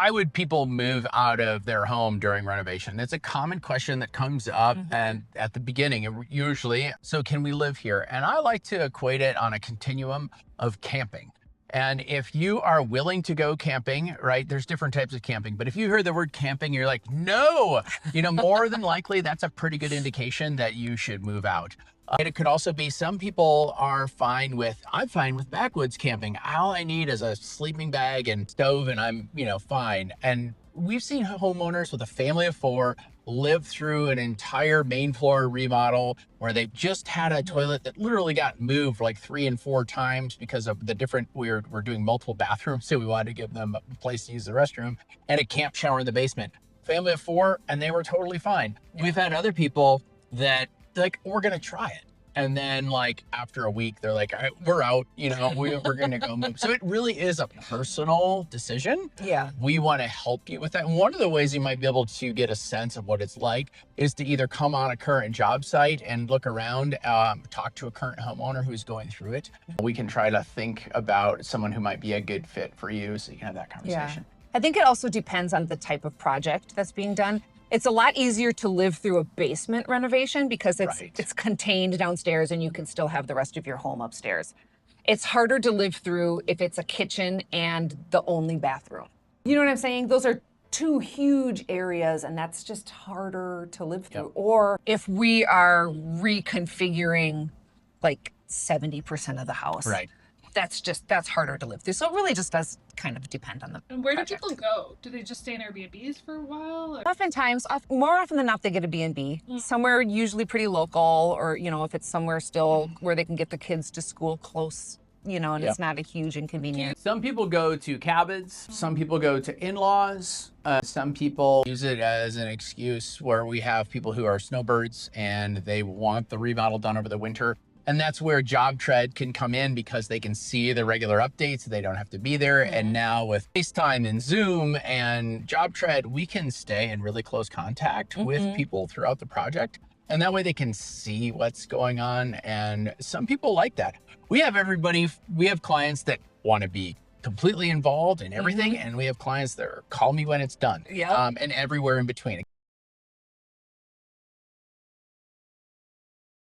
why would people move out of their home during renovation? It's a common question that comes up and at the beginning, usually. So can we live here? And I like to equate it on a continuum of camping. And if you are willing to go camping, right, there's different types of camping, but if you hear the word camping, you're like, no, more than likely, that's a pretty good indication that you should move out. And it could also be some people are I'm fine with backwoods camping. All I need is a sleeping bag and stove and I'm, fine. And we've seen homeowners with a family of 4 live through an entire main floor remodel where they just had a toilet that literally got moved like 3 and 4 times because of the different, we're doing multiple bathrooms. So we wanted to give them a place to use the restroom and a camp shower in the basement. Family of 4, and they were totally fine. Yeah. We've had other people that we're going to try it. And then after a week, they're like, all right, we're out, we're going to go move. So it really is a personal decision. Yeah. We want to help you with that. And one of the ways you might be able to get a sense of what it's like is to either come on a current job site and look around, talk to a current homeowner who's going through it. We can try to think about someone who might be a good fit for you so you can have that conversation. Yeah. I think it also depends on the type of project that's being done. It's a lot easier to live through a basement renovation because it's contained downstairs and you can still have the rest of your home upstairs. It's harder to live through if it's a kitchen and the only bathroom. You know what I'm saying? Those are 2 huge areas and that's just harder to live through. Yep. Or if we are reconfiguring 70% of the house. Right. That's harder to live through. So it really just does kind of depend on the And where project. do people go? Do they just stay in Airbnbs for a while? Or? Oftentimes, more often than not, they get a B&B. Somewhere usually pretty local or, if it's somewhere still where they can get the kids to school close, and it's not a huge inconvenience. Some people go to cabins. Some people go to in-laws. Some people use it as an excuse where we have people who are snowbirds and they want the remodel done over the winter. And that's where Job Tread can come in because they can see the regular updates. They don't have to be there. And now with FaceTime and Zoom and Job Tread, we can stay in really close contact with people throughout the project. And that way they can see what's going on. And some people like that. We have clients that want to be completely involved in everything. And we have clients that call me when it's done. Yeah. And everywhere in between.